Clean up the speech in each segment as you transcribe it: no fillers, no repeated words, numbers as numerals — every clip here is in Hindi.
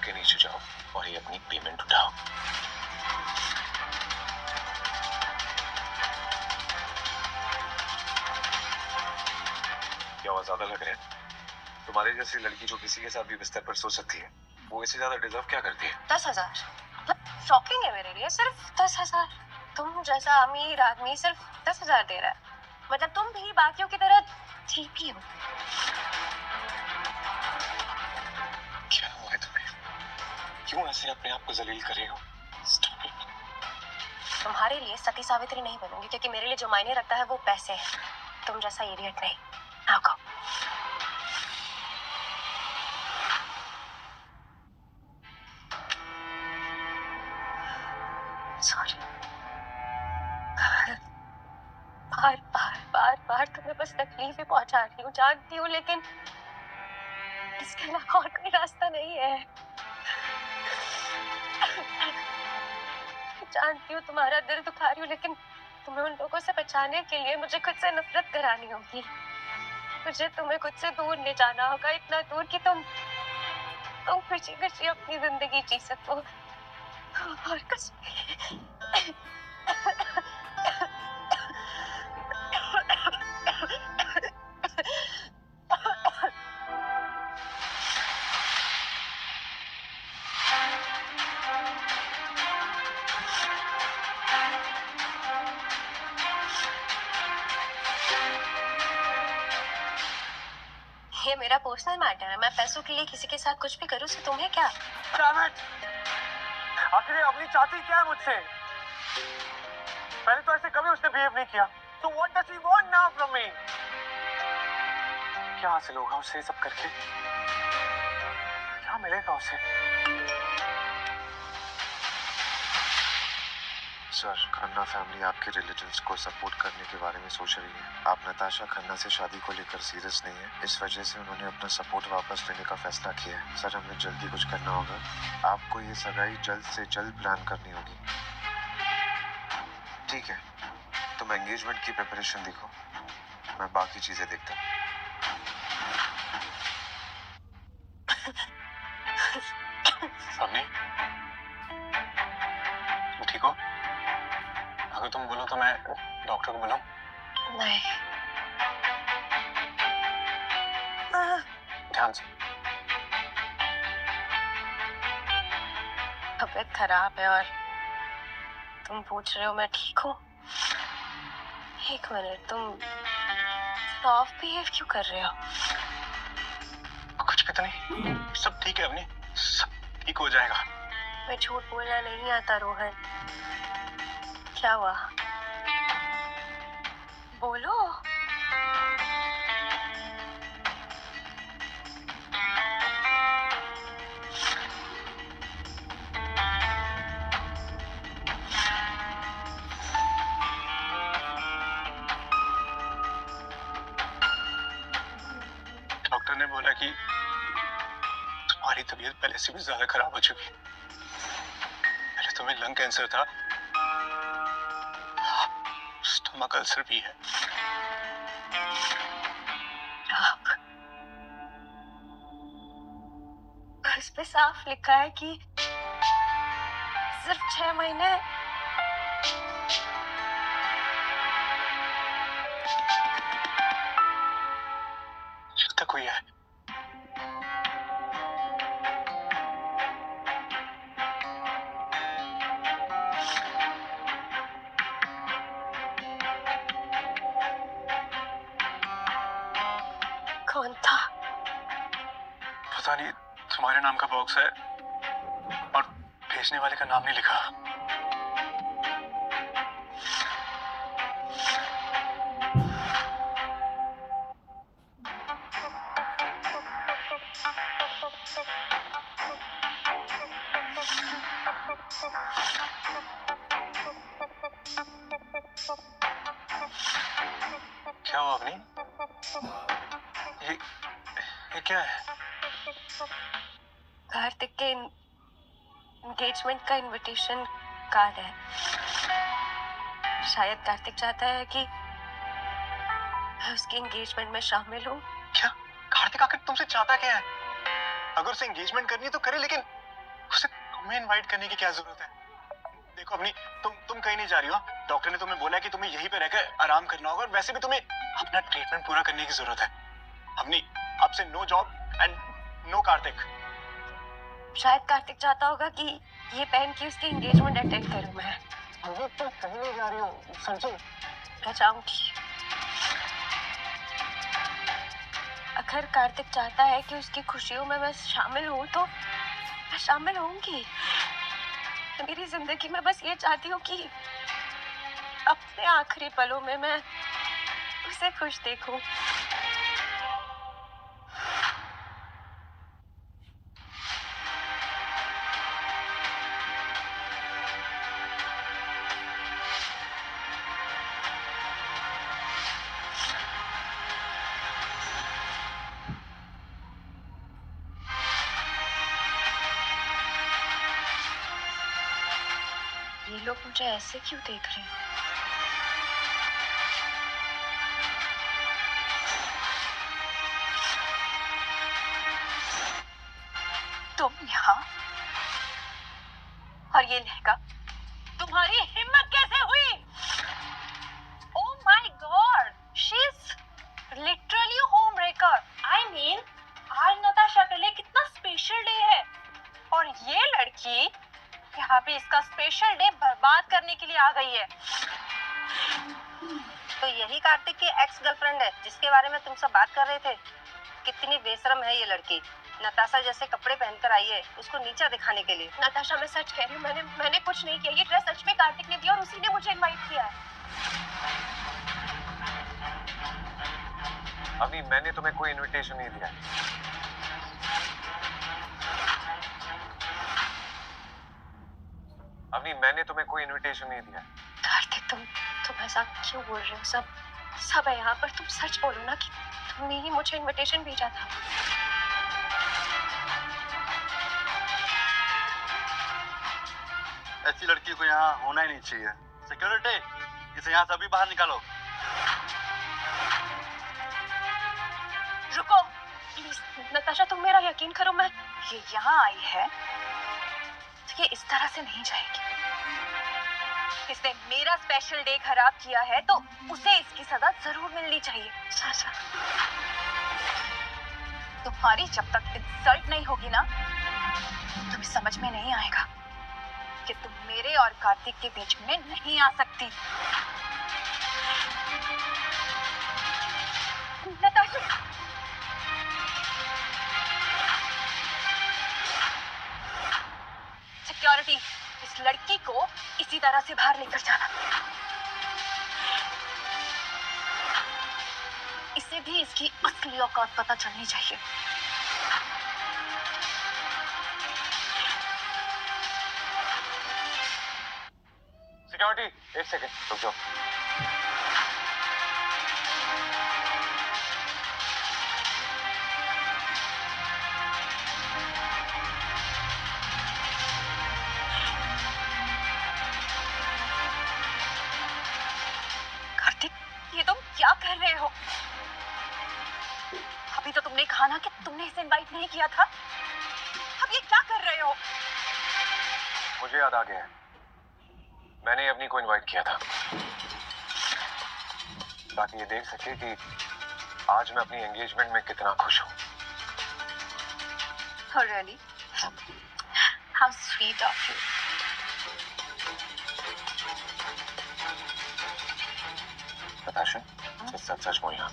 के नीचे जाओ और ये अपनी पेमेंट उठाओ। क्या हुआ, ज्यादा लग रहे हैं? तुम्हारे जैसी लड़की जो किसी के साथ भी बिस्तर पर सो सकती है, वो इससे ज्यादा डिजर्व क्या करती है? 10,000 मतलब शॉकिंग है मेरे लिए। सिर्फ 10,000? तुम जैसा अमीर आदमी सिर्फ 10,000 दे रहा है? मतलब तुम भी बाकियों की तरह ठीक ही हो। क्या हुआ है तुम्हें? क्यों ऐसे अपने आप को जलील कर रही हो? Stop it. तुम्हारे लिए सती सावित्री नहीं बनूंगी, क्योंकि मेरे लिए जो मायने रखता है वो पैसे हैं, तुम जैसा इडियट नहीं। आओ गो। सॉरी। बार बार बार बार तुम्हें बस तकलीफ ही पहुंचा रही हूँ, जानती हूँ, लेकिन इसके अलावा और कोई रास्ता नहीं है। जानती हूँ तुम्हारा दिल दुखा रही हूँ, लेकिन तुम्हें उन लोगों से बचाने के लिए मुझे खुद से नफरत करानी होगी। मुझे तुम्हें खुद से दूर ले जाना होगा, इतना दूर कि तुम खुशी खुशी अपनी जिंदगी जी सको। और कुछ ये मेरा पर्सनल मैटर है। मैं पैसों के लिए किसी के साथ कुछ भी करूँ, तो तुम्हें क्या? आखिर अवनी चाहती क्या है मुझसे? पहले तो ऐसे कभी उसने बिहेव नहीं किया, तो what does she want now from me? क्या हासिल होगा उसे सब करके? क्या मिलेगा उसे? सर, खन्ना फैमिली आपके रिलेटिव्स को सपोर्ट करने के बारे में सोच रही है। आप नताशा खन्ना से शादी को लेकर सीरियस नहीं है, इस वजह से उन्होंने अपना सपोर्ट वापस लेने का फैसला किया है। सर, हमें जल्दी कुछ करना होगा। आपको ये सगाई जल्द से जल्द प्लान करनी होगी। ठीक है, तुम एंगेजमेंट की प्रिपरेशन देखो, मैं बाकी चीजें देखता हूँ। अवनी, तुम ठीक हो? अगर तुम बोलो तो मैं डॉक्टर को बुलाऊं? नहीं। ध्यान से। तबीयत खराब है और तुम पूछ रहे हो मैं ठीक हूँ? एक मिनट, तुम सॉफ्ट बिहेव क्यों कर रहे हो? कुछ भी तो नहीं, सब ठीक है अवनी, सब ठीक हो जाएगा। मैं झूठ बोलना नहीं आता रोहन। क्या हुआ? बोलो। डॉक्टर ने बोला कि तुम्हारी तबीयत पहले से भी ज्यादा खराब हो चुकी है। पहले तुम्हें लंग कैंसर था, स्टमक अल्सर भी है। आप, उस पे साफ लिखा है कि सिर्फ 6 महीने। लगता कोई है। कौन था? पता नहीं, तुम्हारे नाम का बॉक्स है और भेजने वाले का नाम नहीं लिखा। क्या हुआ अवनी? ये क्या है? कार्तिक के एंगेजमेंट का इनविटेशन कार्ड है। शायद कार्तिक चाहता है कि मैं उसकी एंगेजमेंट में शामिल हूँ। क्या कार्तिक आखिर तुमसे चाहता क्या है? अगर उसे एंगेजमेंट करनी है तो करे, लेकिन उसे तुम्हें इनवाइट करने की क्या जरूरत है? देखो अपनी, तुम कहीं नहीं जा रही हो। डॉक्टर ने तुम्हें बोला है कि तुम्हें यहीं पे रहकर आराम करना होगा, और वैसे भी तुम्हें अपना ट्रीटमेंट पूरा करने की जरूरत है। अपनी, आपसे no job and no Kartik. शायद कार्तिक चाहता होगा कि ये पहन के उसकी एंगेजमेंट अटेंड करूं मैं। अभी तो कहीं नहीं जा रही हूँ समझी। मैं जाऊंगी। अगर कार्तिक चाहता है कि उसकी खुशियों में मैं शामिल हूँ तो मैं शामिल होंगी। मेरी जिंदगी में बस ये चाहती हूँ कि अपने आखिरी पलों में मैं उसे खुश देखूं। ये लोग मुझे ऐसे क्यों देख रहे हैं? तुम यहाँ और ये लहंगा, तुम्हारी हिम्मत कैसे हुई? Oh my God, she is literally home breaker. I mean, आज नताशा के लिए कितना स्पेशल डे है, और ये लड़की यहाँ पे इसका स्पेशल डे बर्बाद करने के लिए आ गई है। तो यही कार्तिक की एक्स गर्लफ्रेंड है जिसके बारे में तुम सब बात कर रहे थे। कितनी बेशरम है ये लड़की, नताशा जैसे कपड़े पहनकर आई है उसको नीचा दिखाने के लिए। नताशा, मैं सच कह रही हूँ, मैंने कुछ नहीं किया। ये ड्रेस सच में कार्तिक ने दिया और उसी ने मुझे इनवाइट किया है। अभी मैंने तुम्हें कोई इनविटेशन नहीं दिया। अभी मैंने तुम्हें कोई इनविटेशन नहीं दिया। कार्तिक, तुम ऐसा क्यों बोल रहे हो? सब है यहाँ पर। तुम सच बोलो ना कि तुमने ही मुझे इनविटेशन भेजा था। ऐसी लड़की को यहाँ होना ही नहीं चाहिए। सिक्योरिटी, इसे यहाँ से अभी बाहर निकालो। रुको प्लीज नताशा, तुम मेरा यकीन करो। मैं ये यहाँ आई है तो ये इस तरह से नहीं जाएगी। इसने मेरा स्पेशल डे खराब किया है तो उसे इसकी सजा जरूर मिलनी चाहिए। सजा? तुम्हारी जब तक इंसल्ट नहीं होगी ना, तुम्हें समझ में नहीं आएगा कि तुम मेरे और कार्तिक के बीच में नहीं आ सकती। नताशा, सिक्योरिटी, इस लड़की को इसी तरह से बाहर लेकर जाना। इसे भी इसकी असली औकात पता चलनी चाहिए। सिक्योरिटी, एक सेकेंड रुक जाओ। कार्तिक, ये तुम क्या कर रहे हो? अभी तो तुमने कहा ना कि तुमने इसे इनवाइट नहीं किया था। अब ये क्या कर रहे हो? मुझे याद आ गया है, मैंने अपनी को इनवाइट किया था ताकि ये देख सके कि आज मैं अपनी एंगेजमेंट में कितना खुश हूँ। Oh really? How sweet of you. Natasha, सच सच बोलना,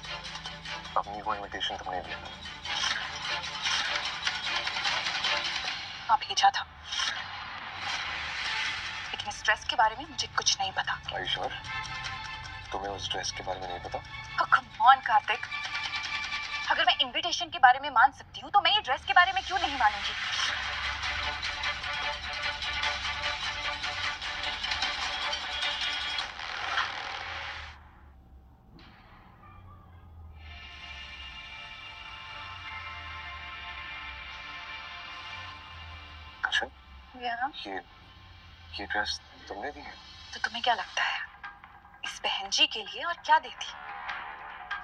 अपनी को इनविटेशन तुमने दिया? हाँ, भेजा था, लेकिन इस ड्रेस के बारे में मुझे कुछ नहीं पता। Are you sure? तुम्हें उस ड्रेस के बारे में नहीं पता? Oh, come on, Kartik. अगर मैं इनविटेशन के बारे में मान सकती हूँ तो मैं ये ड्रेस के बारे में क्यों नहीं मानूंगी? अच्छा, Yeah. ये ड्रेस तुमने दी है? तो तुम्हें क्या लगता है इस बहन जी के लिए और क्या देती?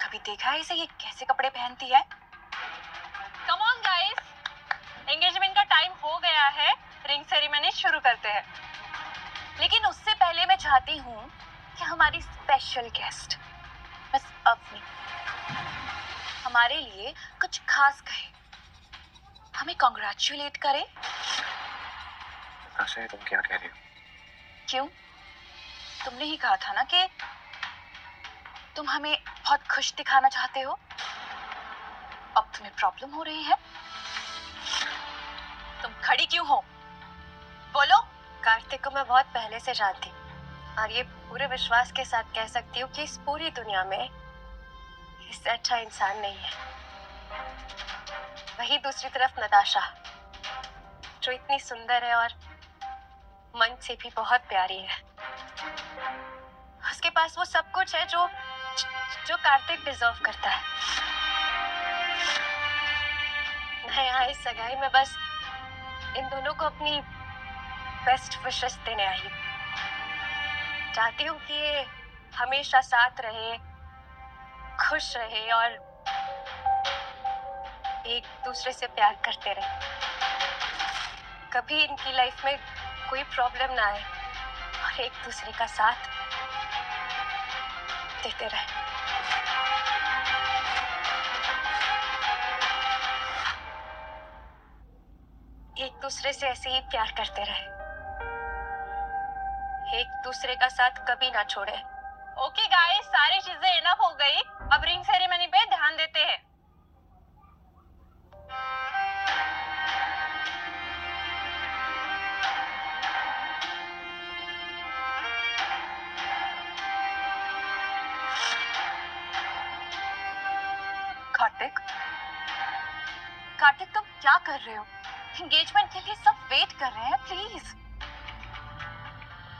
कभी देखा है इसे ये कैसे कपड़े पहनती है? Come on guys, एंगेजमेंट का टाइम हो गया है। रिंग सेरेमनी शुरू करते हैं। लेकिन उससे पहले मैं चाहती हूँ कि हमारी स्पेशल गेस्ट मिस अवनी हमारे लिए कुछ खास कहे, हमें कॉन्ग्रेचुलेट करे। नताशा, ये तुम क्या कह रही हो? क्यों? तुमने ही कहा था ना कि तुम हमें बहुत खुश दिखाना चाहते हो। अब तुम्हें प्रॉब्लम हो रही है। तुम खड़ी क्यों हो? बोलो। कार्तिक को मैं बहुत पहले से जानती हूँ और ये पूरे विश्वास के साथ कह सकती हूँ कि इस पूरी दुनिया में इससे अच्छा इंसान नहीं है। वही दूसरी तरफ नताशा, जो इतनी सुंदर है और मन से भी बहुत प्यारी है। उसके पास वो सब कुछ है जो कार्तिक डिजर्व करता है। मैं यहाँ इस सगाई में बस इन दोनों को अपनी बेस्ट विशेस देने आई हूँ। चाहती हूँ कि ये हमेशा साथ रहे, खुश रहे और एक दूसरे से प्यार करते रहे। कभी इनकी लाइफ में कोई प्रॉब्लम ना आए और एक दूसरे का साथ देते रहे। एक दूसरे से ऐसे ही प्यार करते रहे, एक दूसरे का साथ कभी ना छोड़े। ओके गाइस, सारी चीजें इनफ हो गई। अब रिंग सेरेमनी पे ध्यान देते हैं। कार्तिक, कार्तिक तुम क्या कर रहे हो? एंगेजमेंट के लिए सब वेट कर रहे हैं, प्लीज।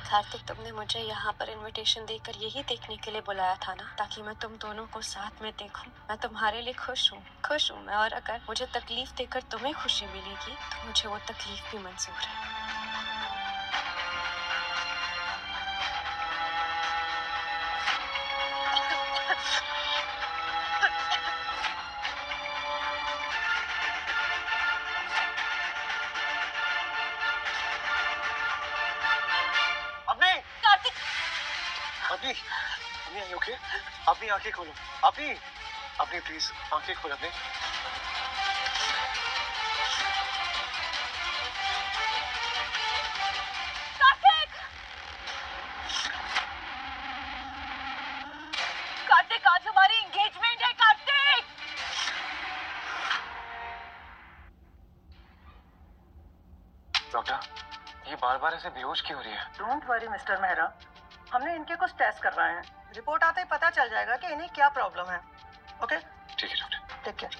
कार्तिक, तुमने मुझे यहाँ पर इनविटेशन देकर यही देखने के लिए बुलाया था ना, ताकि मैं तुम दोनों को साथ में देखूं। मैं तुम्हारे लिए खुश हूँ मैं, और अगर मुझे तकलीफ देकर तुम्हें खुशी मिलेगी तो मुझे वो तकलीफ भी मंजूर है। अभी कार्तिक, अभी अभी आई ओके? अपनी आंखें खोलो। अभी अपनी प्लीज आंखें खोलो। अपनी कार्तिक, कार्तिक आज हमारी एंगेजमेंट है। कार्तिक, डॉक्टर, ये बार बार ऐसे बेहोश क्यों हो रही है? डोंट वरी मिस्टर मेहरा, हमने इनके कुछ टेस्ट करवाए हैं। रिपोर्ट आते ही पता चल जाएगा कि इन्हें क्या प्रॉब्लम है। ओके, ठीक है डॉक्टर। Take care.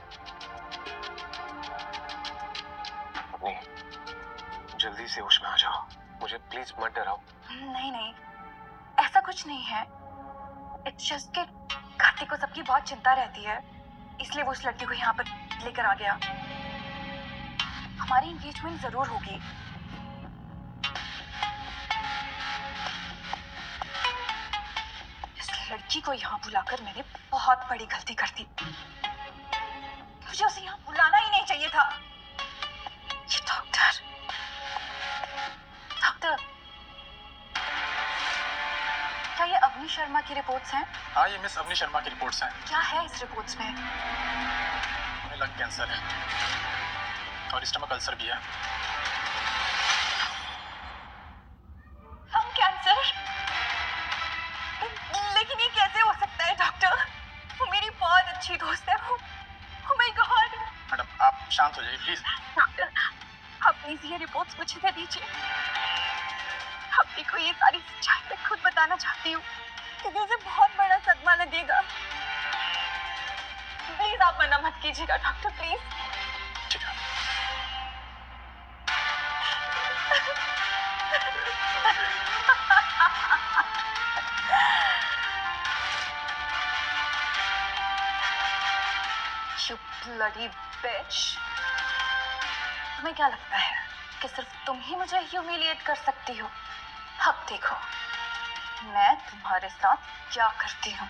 अपनी जल्दी से होश में आ जाओ, मुझे प्लीज मत डराओ। नहीं नहीं, ऐसा कुछ नहीं है। इट्स जस्ट कि कार्तिक को सबकी बहुत चिंता रहती है, इसलिए वो उस लड़की को यहाँ पर लेकर आ गया। हमारी एंगेजमेंट जरूर होगी। इस लड़की को यहाँ बुलाकर मैंने बहुत बड़ी गलती कर दी। मुझे उसे यहाँ बुलाना ही नहीं चाहिए था। ये डॉक्टर, क्या ये अवनी शर्मा की रिपोर्ट्स हैं? हाँ, ये मिस अवनी शर्मा की रिपोर्ट्स हैं। क्या है इस रिपोर्ट्स में? उन्हें लंग कैंसर है और स्टमक अल्सर भी है। Lung cancer? लेकिन ये कैसे हो सकता है डॉक्टर? वो मेरी बहुत अच्छी दोस्त है। Oh my God. मैडम, आप शांत हो जाइए प्लीज। डॉक्टर, आप प्लीज ये रिपोर्ट्स मुझे दे दीजिए। अपनी को ये सारी सच्चाई मैं खुद बताना चाहती हूँ, क्योंकि उसे बहुत बड़ा सदमा लगेगा। प्लीज आप मना मत कीजिएगा डॉक्टर, प्लीज। ठीक है। You bloody bitch। तुम्हें क्या लगता है कि सिर्फ तुम ही मुझे ह्यूमिलिएट कर सकती हो? अब देखो मैं तुम्हारे साथ क्या करती हूँ।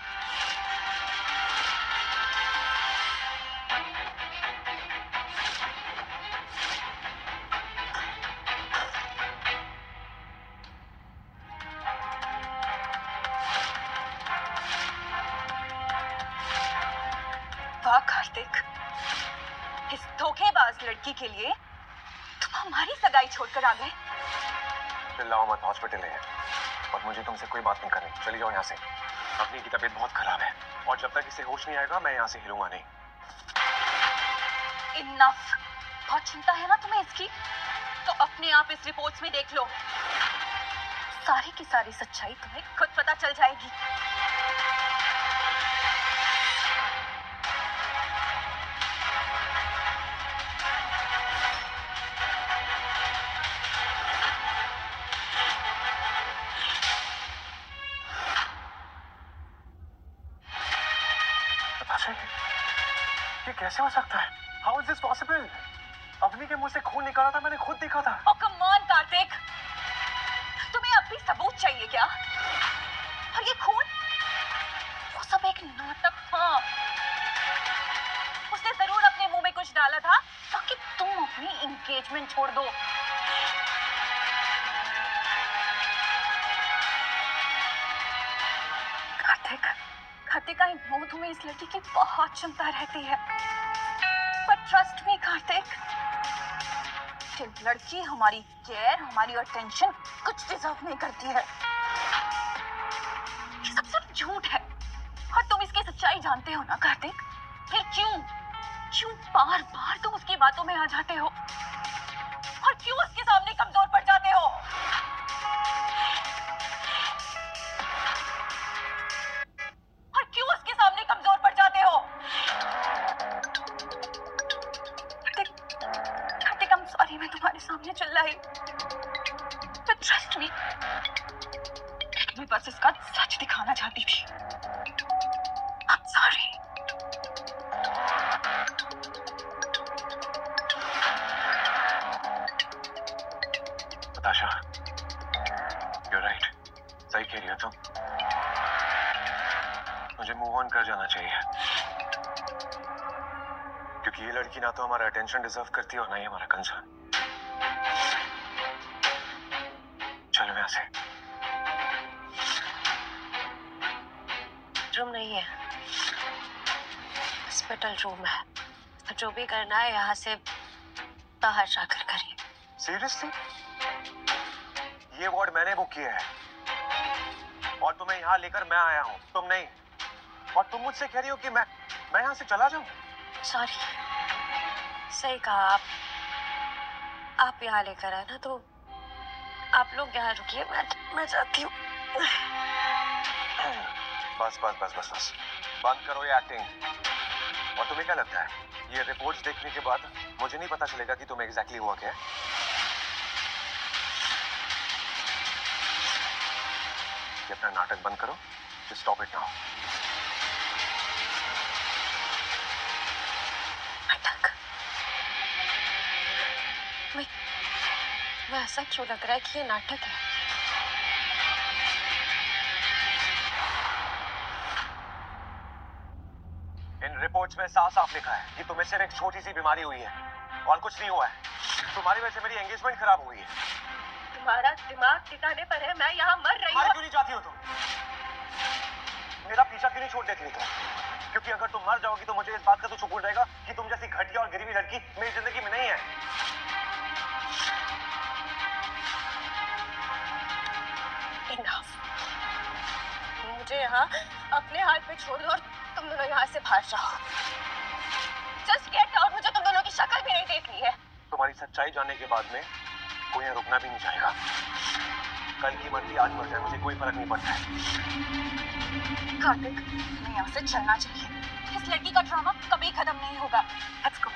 वाह कार्तिक, इस धोखेबाज लड़की के लिए तुम हमारी सगाई छोड़कर आ गए। चिल्लाओ मत, हॉस्पिटल है और मुझे तुमसे कोई बात नहीं करनी। चली जाओ यहाँ से। अपनी की तबीयत बहुत खराब है और जब तक इसे होश नहीं आएगा मैं यहाँ से हिलूंगा नहीं। इनफ, बहुत चिंता है ना तुम्हें इसकी, तो अपने आप इस रिपोर्ट्स में देख लो। सारी की सारी सच्चाई तुम्हें खुद पता चल जाएगी। ये कैसे हो सकता है? How is this possible? Avni के मुंह से खून निकाला था, मैंने खुद देखा था। ओ कम ऑन कार्तिक, तुम्हें अब भी सबूत चाहिए क्या? और ये खून, वो सब एक नाटक था। उसने जरूर अपने मुंह में कुछ डाला था ताकि तुम अपनी एंगेजमेंट छोड़ दो। कार्तिक, कार्तिक, आई नो तुम्हें इस लड़की की बहुत चिंता रहती है, पर ट्रस्ट मी कार्तिक, ये लड़की हमारी केयर, हमारी अटेंशन कुछ डिजर्व नहीं करती है। ये सब सिर्फ झूठ है और तुम इसकी सच्चाई जानते हो ना कार्तिक, फिर क्यों बार बार तुम उसकी बातों में आ जाते हो और क्यों उसके सामने कमजोर पड़ जाते हो? और क्यों उसके सामने कमजोर पड़ जाते हो? कार्तिक, I'm sorry, मैं तुम्हारे सामने चिल्लाई, but trust me, मैं बस इसका सच दिखाना चाहती थी। I'm sorry. Natasha, you're right. सही कह रही हो तुम। मुझे मूव ऑन कर जाना चाहिए क्योंकि ये लड़की ना तो हमारा अटेंशन डिजर्व करती है और ना ही हमारा कंसर्न। चलो यहाँ से। रूम नहीं है, हॉस्पिटल रूम है, तो जो भी करना है यहाँ से बाहर जाकर करिए। सीरियसली? ये वार्ड मैंने बुक किया है और तुम्हें यहाँ लेकर मैं आया हूँ, तुम नहीं। और तुम मुझसे कह रही हो कि मैं यहाँ से चला जाऊँ? सॉरी, सही कहा आप यहाँ लेकर आए ना, तो आप लोग यहाँ रुकिए, मैं जाती हूँ। बस बस बस बस बस, बंद करो ये एक्टिंग। और तुम्हें क्या लगता है ये रिपोर्ट्स देखने के बाद मुझे नहीं पता चलेगा कि तुम्हें एग्जैक्टली हुआ क्या है? ये अपना नाटक बंद करो, स्टॉप इट नाउ। नाटक? मैं ऐसा क्यों लग रहा है कि ये नाटक है? इन रिपोर्ट्स में साफ साफ लिखा है कि तुम्हें सिर्फ एक छोटी सी बीमारी हुई है और कुछ नहीं हुआ है। तुम्हारी वजह से मेरी एंगेजमेंट खराब हुई है। तुम्हारा दिमाग ठिकाने पर है, मैं यहाँ मर रही मार हूँ। क्यों नहीं जाती हो तुम? मेरा पीछा क्यों नहीं छोड़ देती हो तुम? क्योंकि अगर तुम मर जाओगी तो मुझे इस बात का तो सुकून रहेगा कि तुम जैसी घटिया और गिरी हुई लड़की मेरी जिंदगी में नहीं है। Enough. मुझे यहाँ अपने हाथ पे छोड़ दो और तुम दोनों यहाँ से बाहर जाओ। Just get out, मुझे तुम दोनों की शक्ल भी नहीं देखनी है। तुम्हारी सच्चाई जानने के बाद में कोई यहाँ रुकना भी नहीं चाहेगा। कल की मर्जी आज मर जाए, मुझे कोई फर्क नहीं पड़ता है। कार्तिक, हमें यहाँ से चलना चाहिए। इस लड़की का ड्रामा कभी खत्म नहीं होगा। Let's go.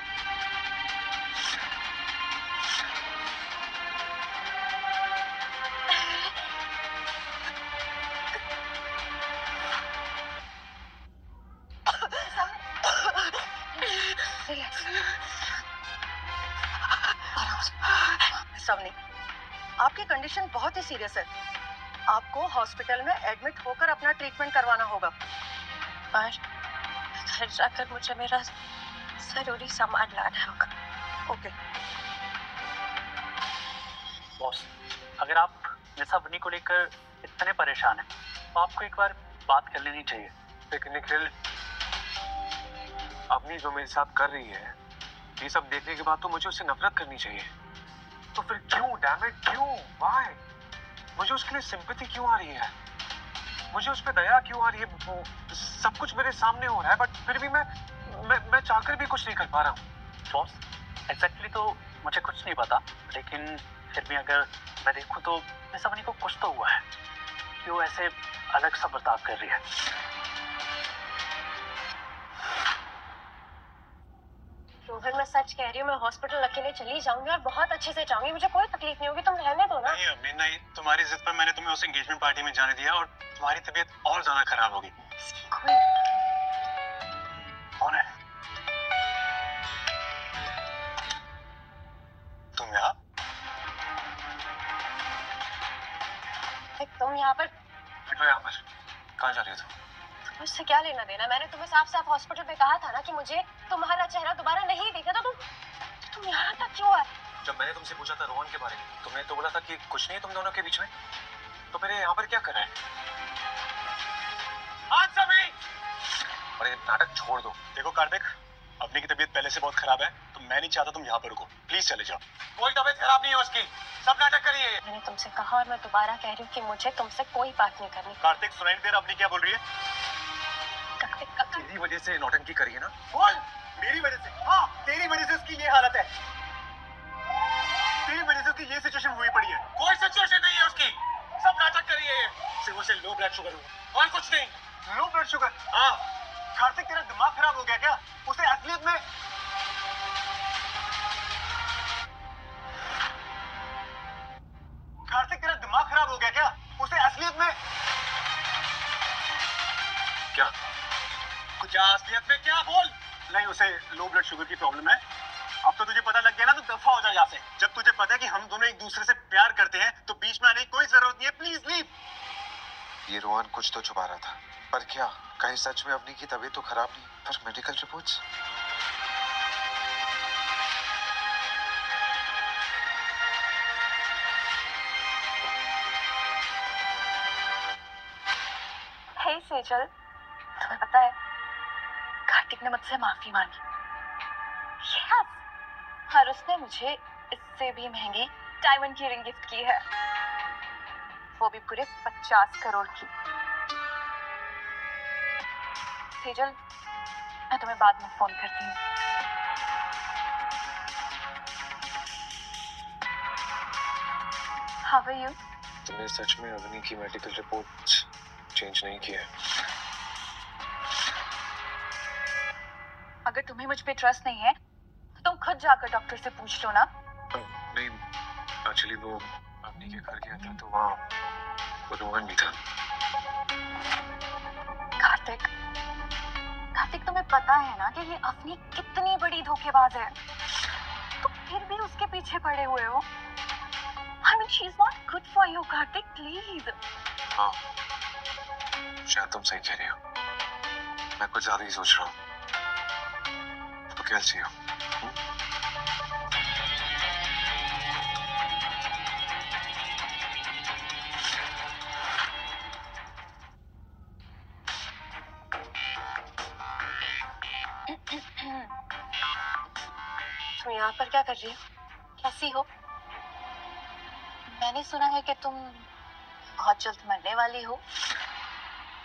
सवनी, आपकी कंडीशन बहुत ही सीरियस है, आपको हॉस्पिटल में एडमिट होकर अपना ट्रीटमेंट करवाना होगा। पर घर जाकर मुझे मेरा जरूरी सामान लाना होगा। ओके। बॉस, अगर आप मिस अवनी को लेकर इतने परेशान हैं तो आपको एक बार बात कर लेनी चाहिए। लेकिन निखिल, अपनी रोहिणी जो मेरे साथ कर रही है, ये सब देखने के बाद तो मुझे उससे नफरत करनी चाहिए। तो फिर क्यों, डैम इट, क्यों, व्हाई? मुझे उसके लिए सिंपैथी क्यों आ रही है? मुझे उस पर दया क्यों आ रही है? वो सब कुछ मेरे सामने हो रहा है, बट फिर भी मैं चाहकर भी कुछ नहीं कर पा रहा हूँ। बॉस, एग्जैक्टली तो मुझे कुछ नहीं पता, लेकिन फिर भी अगर मैं देखूं तो मिस अवनी को कुछ तो हुआ है कि वो ऐसे अलग सा बर्ताव कर रही है। रोहन, मैं सच कह रही हूँ, मैं हॉस्पिटल अकेले चली जाऊंगी और बहुत अच्छे से जाऊंगी, मुझे कोई तकलीफ नहीं होगी, तुम रहने दो ना। नहीं अवनी नहीं, तुम्हारी जिद पर मैंने तुम्हें उस एंगेजमेंट पार्टी में जाने दिया और तुम्हारी तबीयत और ज्यादा खराब होगी। कोई कौन है? तुम यहाँ? तुम यहाँ पर? बैठो यहाँ पर। कहाँ जा रही हो तुम? मुझसे क्या लेना देना? मैंने तुम्हें साफ साफ हॉस्पिटल में कहा था ना कि मुझे तुम्हारा चेहरा दोबारा नहीं देखा, तो तुम यहाँ तक क्यों आए? जब मैंने तुमसे पूछा था रोहन के बारे में, तुमने तो बोला था कि कुछ नहीं है तुम दोनों के बीच में, तो फिर यहाँ पर क्या कर रहा है? Answer me! और ये नाटक छोड़ दो। देखो कार्तिक, अवनी की तबीयत पहले से बहुत खराब है, तो मैं नहीं चाहता तुम यहाँ पर रुको, प्लीज चले जाओ। कोई तबीयत खराब नहीं है उसकी, सब नाटक करिए। मैंने तुमसे कहा और मैं दोबारा कह रही हूँ कि मुझे तुमसे कोई बात नहीं करनी। कार्तिक सुनाई नहीं दे रहा अवनी क्या बोल रही है? तेरी वजह से नौटंकी करी है ना? बोल। मेरी वजह से? हाँ, तेरी वजह से उसकी ये हालत है, तेरी वजह से उसकी ये सिचुएशन हुई पड़ी है। कोई सिचुएशन नहीं है उसकी, सब नाटक करिए। सिर्फ उसे लो ब्लड शुगर हुआ और कुछ नहीं। Low blood sugar? हाँ। कार्तिक तेरा दिमाग खराब हो गया क्या? उसे असलियत में कार्तिक तेरा दिमाग खराब हो गया क्या? उसे असलियत में क्या? क्या असलियत में क्या? बोल। नहीं, उसे लो ब्लड शुगर की प्रॉब्लम है। अब तो तुझे पता लग गया ना, तो दफा हो जा यहाँ से। जब तुझे पता है कि हम दोनों एक दूसरे से प्यार करते हैं, तो बीच में आने की कोई जरूरत नहीं है, प्लीज लीव। ये रोहन कुछ तो छुपा रहा था, पर क्या? कहीं सच में अपनी की तबीयत तो खराब नहीं, पर मेडिकल रिपोर्ट्स? हे सेजल, तुम्हें पता है कार्तिक ने मुझसे माफी मांगी। यस, और उसने मुझे इससे भी महंगी डायमंड की रिंग गिफ्ट की है, वो भी पूरे 50 करोड़ की। सेजल, मैं तुम्हें बाद में फोन करती हूँ। How are you? तुमने सच में अवनी की मेडिकल रिपोर्ट्स चेंज नहीं किया है? अगर तुम्हें मुझ पे ट्रस्ट नहीं है तो तुम खुद जाकर डॉक्टर से पूछ लो ना। नहीं, एक्चुअली वो अवनी के घर गया था, तो वहाँ वो रोहन भी था। कार्तिक, कार्तिक तुम्हें पता है ना कि ये अवनी कितनी बड़ी धोखेबाज है, तो फिर भी उसके पीछे पड़े हुए हो। I mean, she's not good for you, Kartik, please. हाँ, शायद तुम सही कह रही हो, मैं कुछ ज्यादा ही सोच रहा हूँ। तो क्या चाहिए? तुम यहाँ पर क्या कर रही हो? कैसी हो? मैंने सुना है कि तुम बहुत जल्द मरने वाली हो।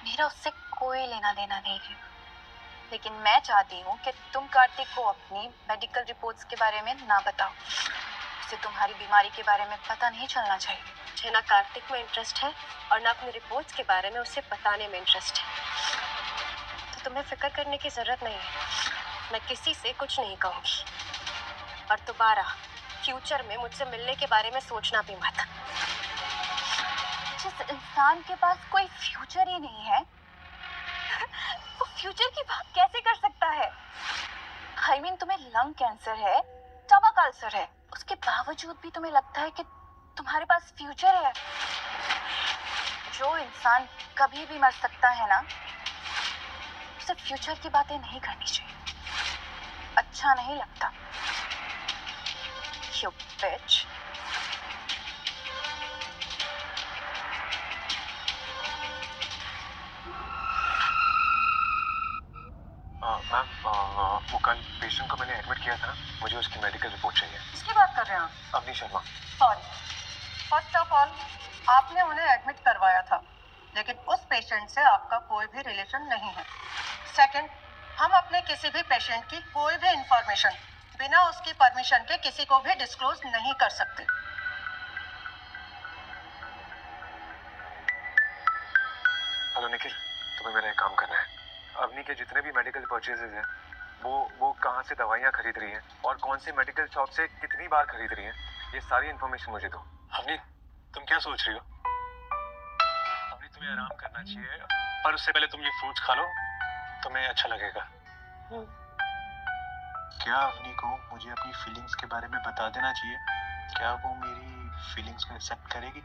मेरा उससे कोई लेना देना नहीं है, लेकिन मैं चाहती हूँ कि तुम कार्तिक को अपनी मेडिकल रिपोर्ट्स के बारे में ना बताओ। उसे तुम्हारी बीमारी के बारे में पता नहीं चलना चाहिए। मुझे ना कार्तिक में इंटरेस्ट है और ना अपनी रिपोर्ट्स के बारे में उसे बताने में इंटरेस्ट है, तो तुम्हें फिक्र करने की जरूरत नहीं है। मैं किसी से कुछ नहीं कहूँगी, और दोबारा फ्यूचर में मुझसे मिलने के बारे में सोचना भी मत। जिस इंसान के पास कोई फ्यूचर ही नहीं है, वो फ्यूचर की बात कैसे कर सकता है? I mean, तुम्हें लंग कैंसर है, स्टमक अल्सर है, उसके बावजूद भी तुम्हें लगता है कि तुम्हारे पास फ्यूचर है। जो इंसान कभी भी मर सकता है ना, उसे फ्यूचर की बातें नहीं करनी चाहिए, अच्छा नहीं लगता। You bitch. मैम वो कल पेशेंट को मैंने एडमिट किया था, मुझे उसकी मेडिकल रिपोर्ट चाहिए। किसकी बात कर रहे हैं आप? Avni Sharma. Sorry, first of all आपने उन्हें एडमिट करवाया था, लेकिन उस पेशेंट से आपका कोई भी रिलेशन नहीं है। सेकंड, हम अपने किसी भी पेशेंट की कोई भी इंफॉर्मेशन बिना उसकी परमिशन के किसी को भी डिस्क्लोज नहीं कर सकते। हेलो निखिल, तुम्हें मेरा एक काम करना है। अवनी के जितने भी मेडिकल परचेजेस हैं, वो कहाँ से दवाइयाँ खरीद रही हैं और कौन सी मेडिकल शॉप से कितनी बार खरीद रही हैं, ये सारी इन्फॉर्मेशन मुझे दो। अवनी, तुम क्या सोच रही हो? अवनी, तुम्हें आराम करना चाहिए, पर उससे पहले तुम ये फ्रूट्स खा लो, तुम्हें अच्छा लगेगा। क्या अवनी को मुझे अपनी फीलिंग्स के बारे में बता देना चाहिए? क्या वो मेरी फीलिंग्स को एक्सेप्ट करेगी?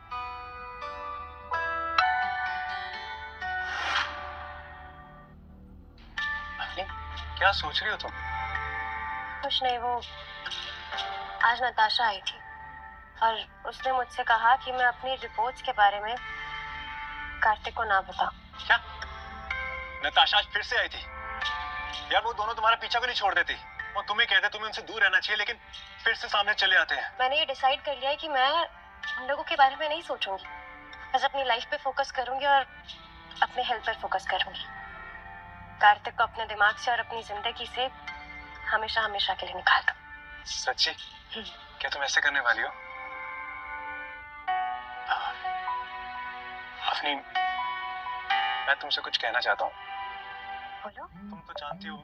अवनी, क्या सोच रही हो तुम? कुछ नहीं, वो आज नताशा आई थी और उसने मुझसे कहा कि मैं अपनी रिपोर्ट्स के बारे में कार्तिक को ना बताऊं। क्या नताशा आज फिर से आई थी? यार वो दोनों तुम्हारा पीछा को नहीं छोड़ देती। वो तुम्हें कहते तुम्हें उनसे दूर रहना चाहिए, लेकिन फिर से सामने चले आते हैं। मैंने ये डिसाइड कर लिया है कि मैं उन लोगों के बारे में नहीं सोचूंगी, बस अपनी लाइफ पे फोकस करूंगी और अपने हेल्थ पर फोकस करूंगी। कार्तिक को अपने दिमाग से और अपनी जिंदगी से हमेशा हमेशा के लिए निकाल दो। सच्ची? क्या तुम ऐसे करने वाली हो? अवनी, मैं तुमसे कुछ कहना चाहता हूँ। बोलो। तुम तो जानती हो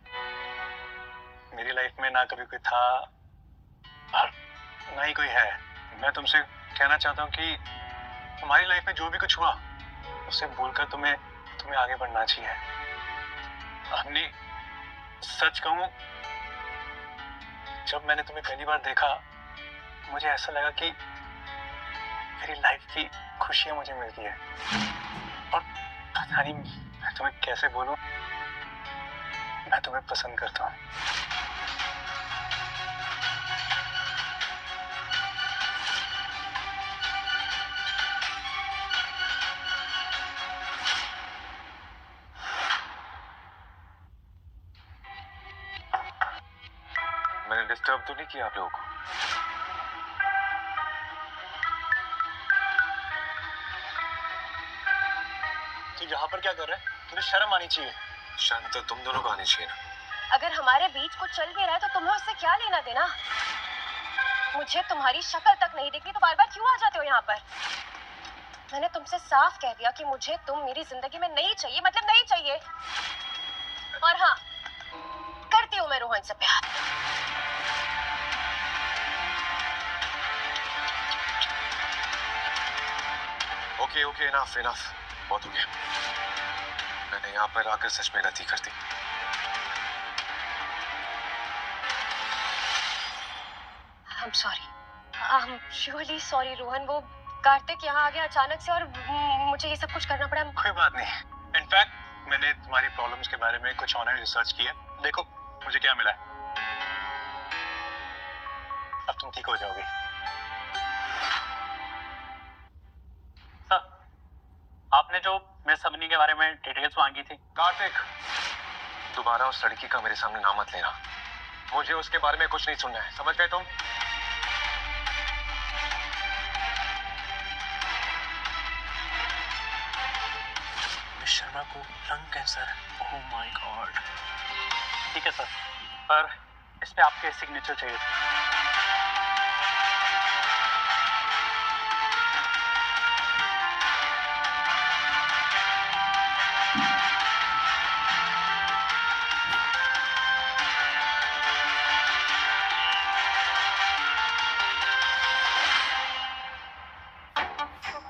मेरी लाइफ में ना कभी कोई था और ना ही कोई है। मैं तुमसे कहना चाहता हूँ कि तुम्हारी लाइफ में जो भी कुछ हुआ उसे बोलकर तुम्हें आगे बढ़ना चाहिए। हमने सच कहूं, जब मैंने तुम्हें पहली बार देखा मुझे ऐसा लगा कि मेरी लाइफ की खुशियां मुझे मिल गई है। और पता नहीं मैं तुम्हें कैसे बोलूं, मैं तुम्हें पसंद करता हूँ। मैंने डिस्टर्ब तो नहीं किया आप लोगों को? तो यहाँ पर क्या कर रहे हैं? तुझे शर्म आनी चाहिए। शर्म तो तुम दोनों को आनी चाहिए ना। अगर हमारे बीच कुछ चल भी रहा है तो तुम्हें उससे क्या लेना देना? मुझे तुम्हारी शक्ल तक नहीं दिखती तो बार बार क्यों आ जाते हो यहाँ पर? मैंने तुमसे साफ कह दिया कि मुझे तुम मेरी जिंदगी में नहीं चाहिए, मतलब नहीं चाहिए। और हाँ, करती हूँ मैं रोहन से प्यार। ओके इनफ बहुत हो गया। मैंने यहाँ पर आकर सच में गलती कर दी। I'm sorry. I'm surely sorry Rohan. वो कार्तिक यहाँ आ गया अचानक से और मुझे ये सब कुछ करना पड़ा। कोई बात नहीं। इनफैक्ट मैंने तुम्हारी प्रॉब्लम्स के बारे में कुछ ऑनलाइन रिसर्च किया। देखो मुझे क्या मिला है। अब तुम ठीक हो जाओगी। सर, आपने जो मिस अवनी के बारे में डिटेल्स मांगी थी। कार्तिक, दोबारा उस लड़की का मेरे सामने नाम मत लेना। मुझे उसके बारे में कुछ नहीं सुनना है, समझ गए तुम? मिस शर्मा को लंग कैंसर है। Oh my God. ठीक है सर, पर इस पे आपके सिग्नेचर चाहिए।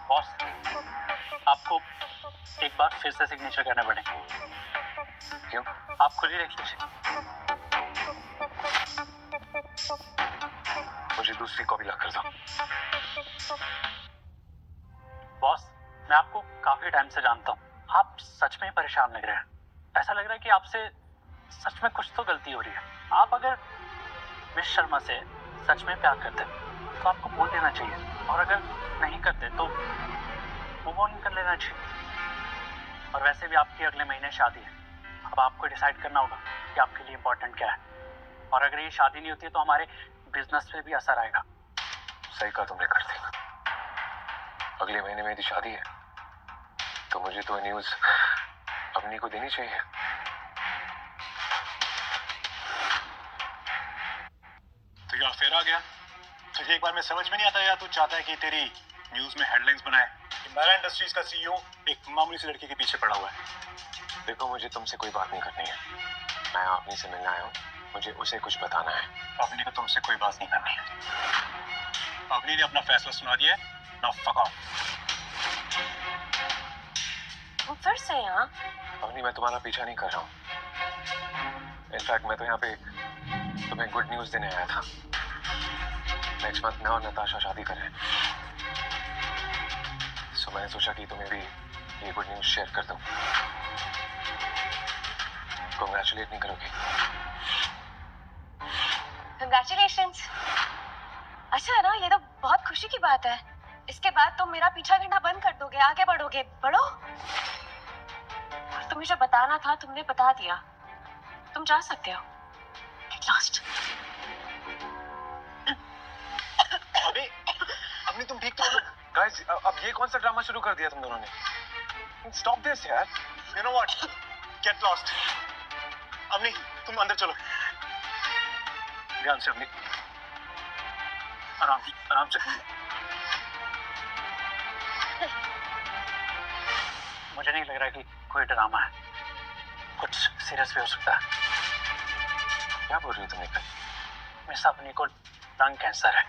बॉस, आपको एक बार फिर से सिग्नेचर करने पड़ेंगे। क्यों? आप खुद ही देख लीजिए। मुझे दूसरी कॉपी ला कर दो। बॉस, मैं आपको काफी टाइम से जानता हूँ। आप सच में परेशान लग रहे हैं। ऐसा लग रहा है कि आपसे सच में कुछ तो गलती हो रही है। आप अगर मिस शर्मा से सच में प्यार करते हैं तो आपको बोल देना चाहिए, और अगर नहीं करते तो मूव ऑन कर लेना चाहिए। और वैसे भी आपकी अगले महीने शादी है। अब आपको डिसाइड करना होगा कि आपके लिए इम्पोर्टेंट क्या है, और अगर ये शादी नहीं होती है तो हमारे बिजनेस पे भी असर आएगा। सही कहा तुमने कार्तिक, अगले महीने मेरी शादी है, तो मुझे तो न्यूज अवनी को देनी चाहिए। तो ये अफेयर आ गया, तुझे एक बार में समझ में नहीं आता, या तू चाहता है कि तेरी न्यूज में हेडलाइंस बनाए कि मेरा इंडस्ट्रीज का सीईओ एक मामूली सी लड़की के पीछे पड़ा हुआ है। देखो, मुझे तुमसे कोई बात नहीं करनी है, मैं अवनी से मिलने आया हूँ, मुझे उसे कुछ बताना है। अवनी को तुमसे कोई बात नहीं करनी है। अवनी ने अपना फैसला सुना दिया है, नाउ फक ऑफ। तुम फिर से यहाँ? अवनी, मैं तुम्हारा पीछा नहीं कर रहा हूँ, इनफैक्ट मैं तो यहाँ पे तुम्हें गुड न्यूज देने आया था। नेक्स्ट मंथ मैं और नताशा शादी कर रहे हैं, सो मैंने सोचा कि तुम्हें भी ये गुड न्यूज शेयर कर दूं। कांग्रेचुलेट नहीं करोगी? कंग्रेचुलेशंस। अच्छा है ना, ये तो बहुत खुशी की बात है। इसके बाद तुम मेरा पीछा करना बंद कर दोगे, आगे बढ़ोगे, बढ़ो। तुम्हें जो बताना था तुमने बता दिया, तुम जा सकते हो। Get lost. अवनी तुम ठीक तो हो ना? गाइस, अब ये कौन सा ड्रामा शुरू कर दिया तुम दोनों ने? स्टॉप दिस यार। You know what? Get lost. Avni तुम अंदर चलो, ध्यान से अवनी, आराम से। मुझे नहीं लग रहा कि कोई ड्रामा है, कुछ सीरियस भी हो सकता है। क्या बोल रही हो तुम निकल? मिस अवनी को लंग कैंसर है।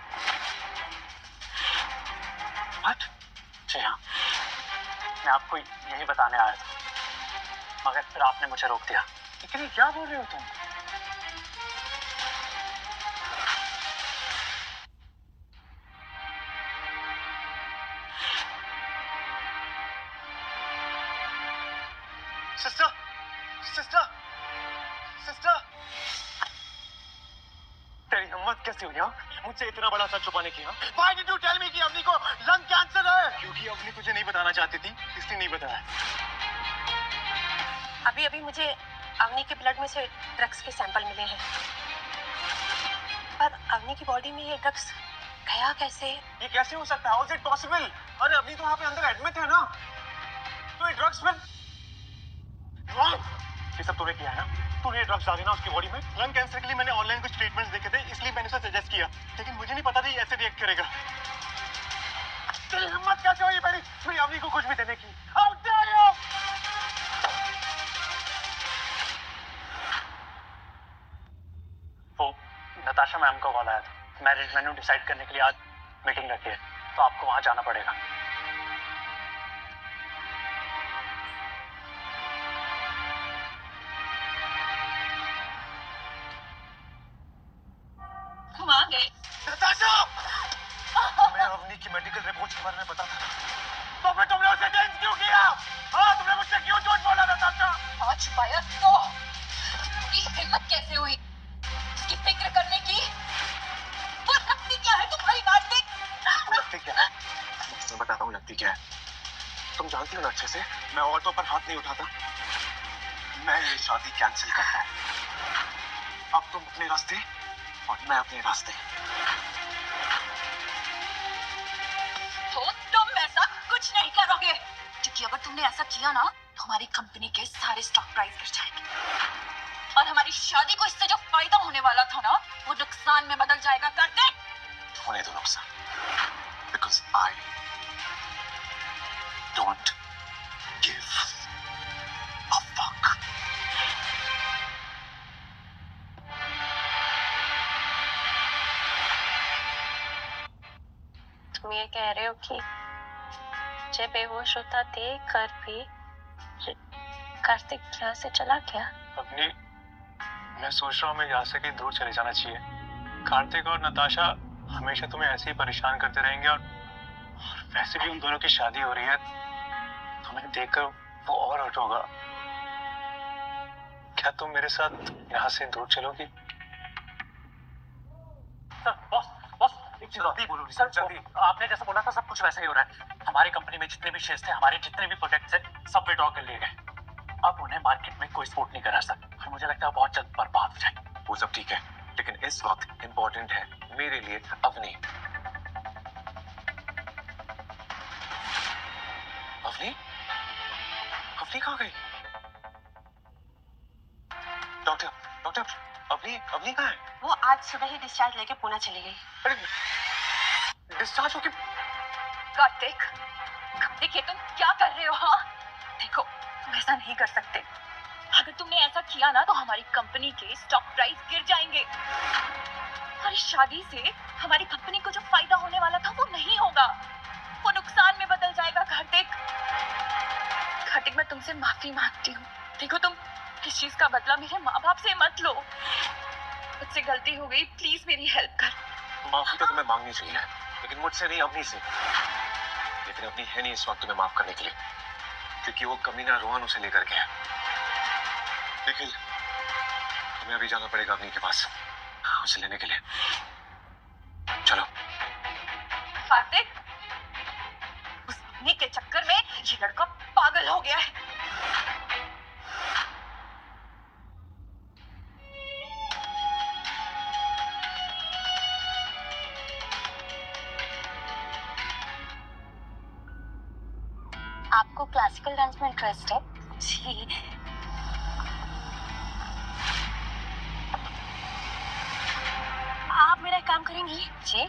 व्हाट? जी हाँ, मैं आपको यही बताने आया था, मगर फिर आपने मुझे रोक दिया। निकल, क्या बोल रहे हो तुम? सिस्टर, सिस्टर, सिस्टर, तेरी हिम्मत कैसे हुई हाँ? मुझसे इतना बड़ा सच छुपाने की हाँ? Why did you tell me कि अवनी को लंग कैंसर है? क्योंकि अवनी तुझे नहीं बताना चाहती थी, इसलिए नहीं बताया। अभी अभी मुझे अवनी के ब्लड में से ड्रग्स के सैंपल मिले हैं, पर अवनी की बॉडी में ये ड्रग्स गया कैसे? ये कैसे हो सकता है? How is it possible? अरे अभी तो वहाँ पे अंदर एडमिट है ना, तो ये ड्रग्स फिर ये सब तूने किया है ना? तूने ड्रग्स डाले ना उसकी बॉडी में। लंग कैंसर के लिए मैंने ऑनलाइन कुछ ट्रीटमेंट्स देखे थे, इसलिए मैंने उसे सजेस्ट किया, लेकिन मुझे नहीं पता था ये ऐसे रिएक्ट करेगा। तेरी हिम्मत कैसे हुई मेरी अवनी को कुछ भी देने की? How dare you! वो नताशा मैम का कॉल आया था, मैरिज मेन्यू डिसाइड करने के लिए आज मीटिंग रखी है, तो आपको वहां जाना पड़ेगा। हम आ गए। नताशा! तुम्हें अवनी की मेडिकल रिपोर्ट के बारे में पता था, तो फिर तुमने उसे चेंज क्यों किया? हाँ, तुमने मुझसे क्यों झूठ बोला नताशा? आज छुपाया तो ये हिम्मत कैसे हुई इसकी फिक्र करने की? वो लगती क्या है तुम्हारी कार्तिक? लगती क्या है? मैं बताता हूँ लगती क्या है। तुम जानती हो ना अच्छे से, मैं औरतों पर हाथ नहीं उठाता। मैं ये शादी कैंसिल करता है। अब तुम अपने रास्ते और मैं अपने रास्ते। तो तुम ऐसा कुछ नहीं करोगे, क्योंकि अगर तुमने ऐसा किया ना तो हमारी कंपनी के सारे स्टॉक प्राइस गिर जाएंगे और हमारी शादी को इससे जो फायदा होने वाला था ना वो नुकसान में बदल जाएगा। कार्तिक, होने दो नुकसान, because I don't give a fuck. तुम ये कह रहे हो कि मुझे बेहोश होता देख कर भी कार्तिक यहाँ से चला गया? अपनी मैं सोच रहा हूँ मैं यहाँ से कहीं दूर चले जाना चाहिए। कार्तिक और नताशा हमेशा तुम्हें ऐसे ही परेशान करते रहेंगे, और वैसे भी उन दोनों की शादी हो रही है, तुम्हें देखकर वो और हर्ट होगा। क्या तुम मेरे साथ यहाँ से दूर चलोगी? सर, बॉस, जल्दी बोलो सर, जल्दी। आपने जैसा बोला था सब कुछ वैसा ही हो रहा है। हमारी कंपनी में जितने भी शेयर्स थे, हमारे जितने भी प्रोजेक्ट्स थे, सब विड्रॉ कर लिए गए। अब उन्हें मार्केट में कोई सपोर्ट नहीं कर रहा सर। मुझे लगता है बहुत जल्द बर्बाद हो जाएगी। वो सब ठीक है, लेकिन इस वक्त इम्पोर्टेंट है मेरे लिए अवनी। अवनी? अवनी कहाँ गई? डॉक्टर, डॉक्टर, अवनी, अवनी कहाँ है? वो आज सुबह ही डिस्चार्ज लेके पुणे चली गई। अरे डिस्चार्ज होके? कार्तिक, देखिए तुम क्या कर रहे हो? हाँ देखो, तुम ऐसा नहीं कर सकते। अगर तुमने ऐसा किया ना तो हमारी कंपनी के स्टॉक प्राइस गिर जाएंगे। हमारी शादी से हमारी कंपनी को जो फायदा होने वाला था वो नहीं होगा, वो नुकसान में बदल जाएगा। कार्तिक, कार्तिक मैं तुमसे माफी मांगती हूँ। देखो तुम इस चीज का बदला मेरे माँ बाप से मत लो। मुझसे गलती हो गई, प्लीज मेरी हेल्प कर। माफी तो तुम्हें मांगनी चाहिए, लेकिन मुझसे नहीं, अवनी से। लेकिन अवनी है नहीं इस वक्त तुम्हें माफ करने के लिए, क्योंकि वो कमीना रोहन उसे लेकर गया। निखिल, हमें अभी जाना पड़ेगा अवनी के पास, उसे लेने के लिए। चलो। कार्तिक, उस अग्नि के चक्कर में ये लड़का पागल हो गया है। आपको क्लासिकल डांस में इंटरेस्ट है? जी। आप मेरा एक काम करेंगी? जी।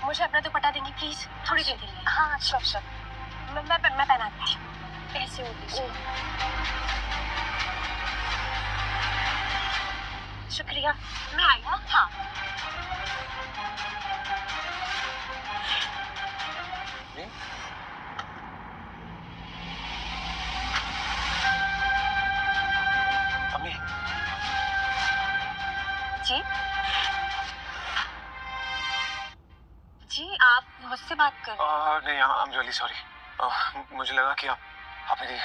मुझे अपना दुपट्टा देंगी प्लीज, थोड़ी देर के लिए। हाँ श्योर श्योर। मैं पहनाती हूँ। ऐसे हो लीजिए। शुक्रिया। मैं आई ना? हाँ। अम्मी। जी जी, आप मुझसे बात कर रहे हैं? नहीं, आई एम रियली सॉरी। मुझे लगा कि आप मेरी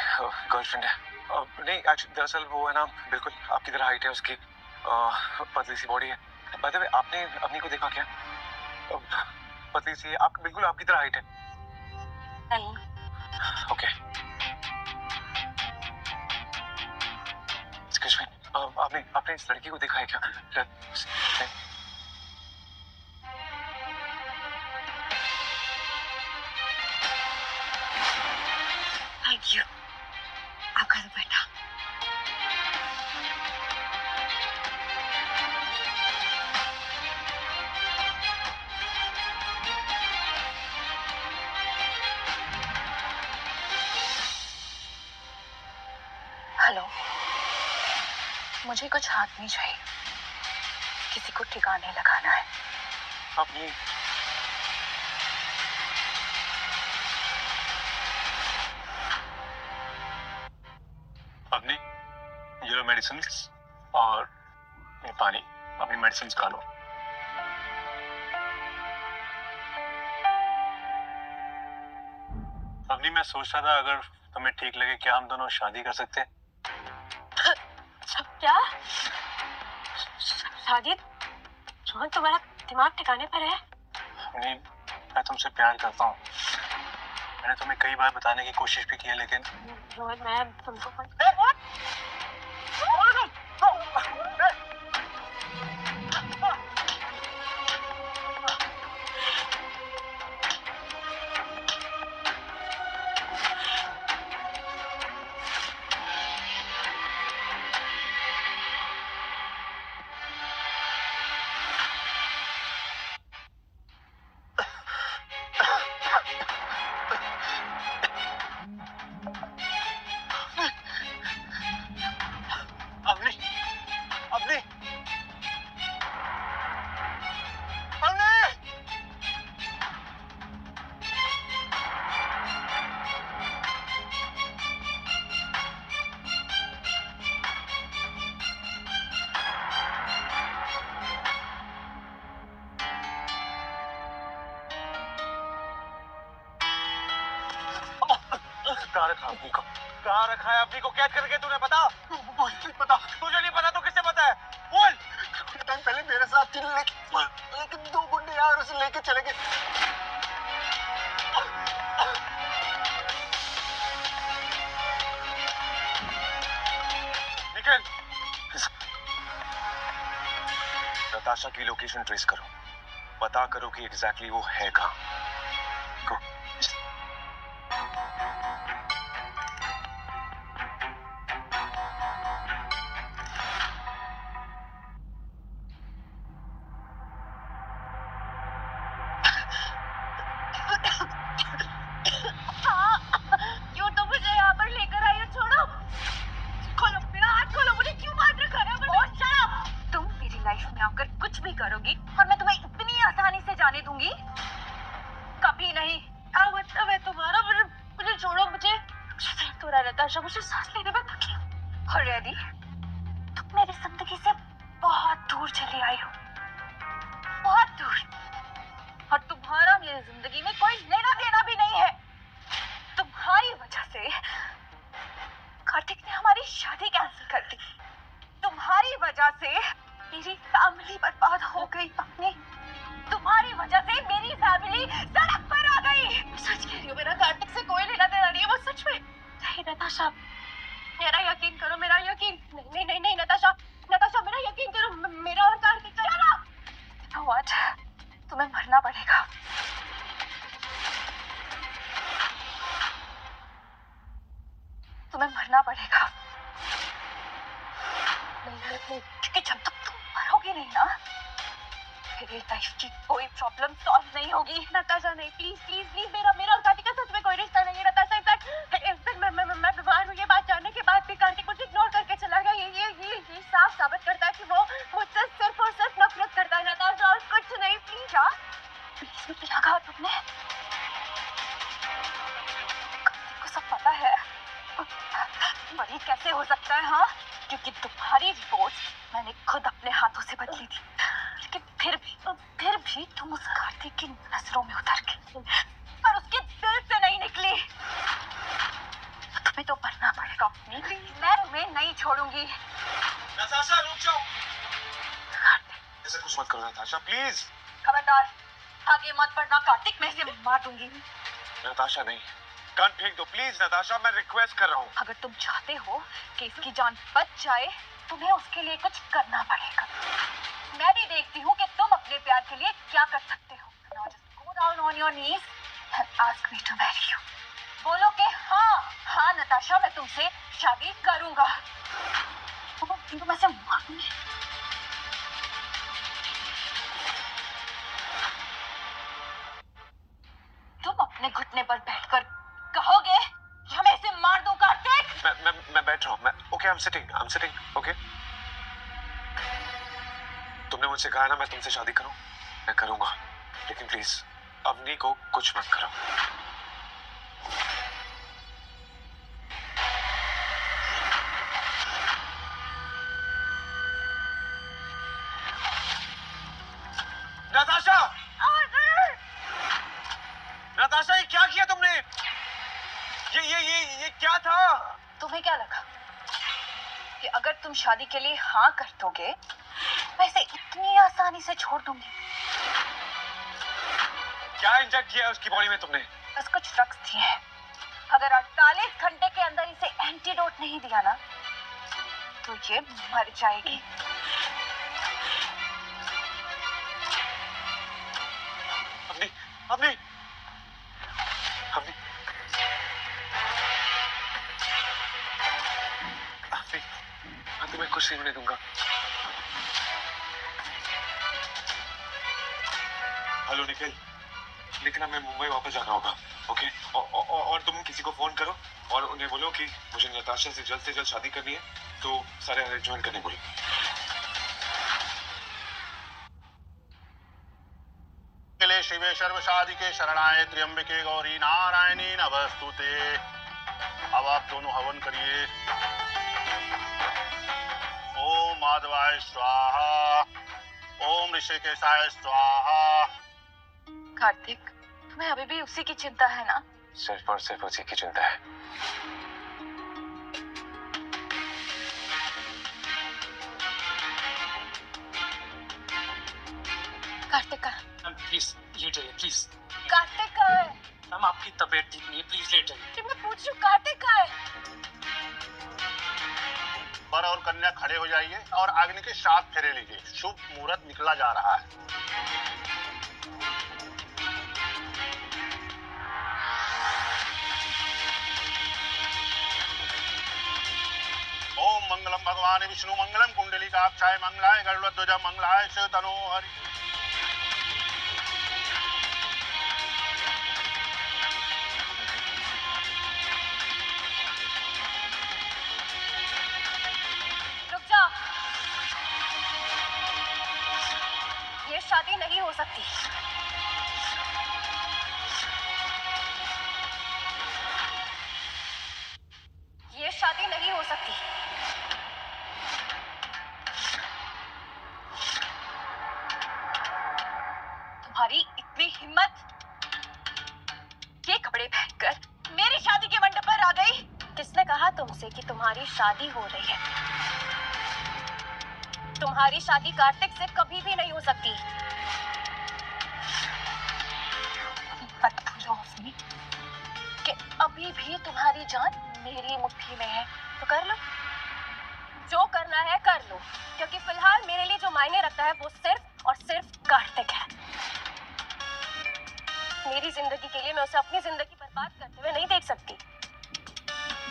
गर्लफ्रेंड है। नहीं, एक्चुअली दरअसल वो है ना, बिल्कुल आपकी तरह हाइट है उसकी, पतली सी बॉडी है। बाय द वे, आपने अवनी को देखा क्या? पतली सी है, आप बिल्कुल आपकी तरह हाइट है। नहीं। ओके। एक्सक्यूज मी, आपने इस लड़की को देखा है क्या? नहीं। Thank you. आपका दुपट्टा। हेलो, मुझे कुछ हाथ नहीं चाहिए, किसी को ठिकाने लगाना है। अवनी, अवनी, ये लो मेडिसिन और ये पानी, अपनी मेडिसिन खा लो। अवनी, मैं सोच रहा था अगर तुम्हें ठीक लगे क्या हम दोनों शादी कर सकते हैं? क्या? शादी? रोहन, तुम्हारा दिमाग ठिकाने पर है? नहीं, मैं तुमसे प्यार करता हूँ। मैंने तुम्हें कई बार बताने की कोशिश भी की है, लेकिन रोहन, मैं तुमको अवनी, अवनी, कहाँ रखा अवनी को? कहाँ रखा है अवनी को? कैद करके तूने बता? बोल, पता। तुझे नहीं पता तो किससे पता है? बोल। टाइम पहले मेरे साथ थी, लेकिन दो गुंडे यार उसे लेके चले गए। निकल। नताशा की लोकेशन ट्रेस करो, पता करो कि एग्जैक्टली वो है कहाँ। Go. क्यों तुम मुझे यहाँ पर लेकर आई हो? छोड़ो, खोलो मेरा हाथ, खोलो, मुझे क्यों बांध रखा है? और shut up! तुम मेरी लाइफ में आकर कुछ भी करोगी और मैं तुम्हें इतनी आसानी से जाने दूंगी? कभी नहीं। क्या मतलब है तुम्हारा? मुझे छोड़ो, मुझे थोड़ा नताशा, मुझे सांस लेने में तकलीफ। ऑलरेडी तुम मेरी जिंदगी से बहुत दूर चली आई हो, बहुत दूर, और तुम्हारा मेरी जिंदगी में कोई लेना देना भी नहीं है। तुम्हारी वजह से कार्तिक ने हमारी शादी कैंसिल कर दी, तुम्हारी वजह से मेरी फैमिली बर्बाद हो गई अपनी, तुम्हारी वजह से मेरी फैमिली सड़क पर आ गई। सच कह रही हो, मेरा कार्तिक से कोई लेना देना नहीं है, वो सच में। नहीं नताशा, मेरा यकीन करो, मेरा यकीन। नहीं नहीं नहीं नहीं नताशा, नताशा मेरा यकीन करो, मेरा और कार्तिक का। You know what? तुम्हें मरना पड़ेगा। तुम्हें मरना पड़ेगा। नहीं, क्योंकि जब तक तुम मरोगी नहीं ना, मेरी लाइफ की कोई प्रॉब्लम सॉल्व नहीं होगी। नताशा नहीं, प्लीज प्लीज प्लीज, मेरा और कार्तिक का सच में कोई रिश्ता नहीं है नताशा। इनफैक्ट मैं बीमार हूँ, ये बात जानने के बाद भी कार्तिक मुझे इग्नोर करके चला गया। ये साफ साबित करता है कि वो मुझसे सिर्फ और सिर्फ नफरत करता है नताशा, और कुछ नहीं। प्लीज क्या प्लीज मुझे लगा तुमने, कार्तिक को सब पता है? पर ये कैसे हो सकता है? हाँ, क्योंकि तुम्हारी रिपोर्ट मैंने खुद अपने हाथों से बदली थी, लेकिन फिर भी तुम उस कार्तिक की नजरों में उतर गई, पर उसके दिल से नहीं निकली। तुम्हें तो मरना पड़ेगा। मैं तुम्हें नहीं छोड़ूंगी। नताशा रुक जाओ, ऐसा कुछ मत करो नताशा, प्लीज। खबरदार, आगे मत बढ़ना, कार्तिक मैं इसे मार दूंगी। नताशा नहीं, कान फेंक दो प्लीज नताशा, मैं रिक्वेस्ट कर रहा हूँ। अगर तुम चाहते हो कि इसकी जान बच जाए, तुम्हें उसके लिए कुछ करना पड़ेगा। मैं भी देखती हूँ कि तुम अपने प्यार के लिए क्या कर सकते हो। Now just go down on your knees and ask me to marry you. बोलो कि हाँ नताशा, मैं तुमसे शादी करूंगा। तुम ऐसे मारूंगी। तुम अपने घुटने पर बैठकर कहोगे कि मैं इसे मार दूं कार्तिक? मैं बैठ रहा हूँ, मैं okay, I am sitting, okay. तुमने मुझसे कहा ना मैं तुमसे शादी करूं, मैं करूंगा, लेकिन प्लीज अवनी को कुछ मत करो। नताशा, नताशा, ये क्या किया तुमने? ये क्या था? तुम्हें क्या लगा कि अगर तुम शादी के लिए हाँ कर दोगे, मैं इसे इतनी आसानी से छोड़ दूंगी? क्या इंजेक्ट किया उसकी बॉडी में तुमने? बस कुछ ड्रग्स दिए हैं। अगर 48 घंटे के अंदर इसे एंटीडोट नहीं दिया ना, तो ये मर जाएगी। अवनी, अवनी, अवनी, अवनी, मैं तुम्हें कुछ नहीं होने दूंगा। हेलो निखिल, लेकिन हमें मुंबई वापस जाना होगा, ओके? और तुम किसी को फोन करो और उन्हें बोलो कि मुझे नताशा से जल्द शादी करनी है, तो सारे अरेंजमेंट करने बोलो। शिवे सर्व साधिके शरणाय त्र्यंबके गौरी नारायणी नमस्तुते। अब आप दोनों हवन करिए। ओम माधवाय स्वाहा, ओम ऋषिकेशाय स्वाहा। कार्तिक, तुम्हें अभी भी उसी की चिंता है ना? सिर्फ और सिर्फ उसी की चिंता है। कार्तिक का प्लीज लेट जाइए, प्लीज। कार्तिक का है। मैम आपकी तबीयत ठीक नहीं है, प्लीज लेट जाइए। मैं पूछ रही हूँ कार्तिक का है। वर और कन्या खड़े हो जाइए और अग्नि के 7 फेरे लीजिए। शुभ मुहूर्त निकला जा रहा है। ओम मंगलम भगवान विष्णु मंगलम कुंडली काक्षाय मंगलाय गरुड़ध्वज मंगलाय तनो हरि। रुक जाओ, ये शादी नहीं हो सकती। ये शादी नहीं हो सकती। तुम्हारी इतनी हिम्मत, ये कपड़े पहनकर मेरी शादी के मंडप पर आ गई। किसने कहा तुमसे कि तुम्हारी शादी हो रही है? तुम्हारी शादी कार्तिक से कभी भी नहीं हो सकती। मत भूलो अपनी कि अभी भी तुम्हारी जान मेरी मुट्ठी में है। तो कर लो, जो करना है कर लो, क्योंकि फिलहाल मेरे लिए जो मायने रखता है वो सिर्फ और सिर्फ कार्तिक है। मेरी जिंदगी के लिए मैं उसे अपनी जिंदगी बर्बाद करते हुए नहीं देख सकती।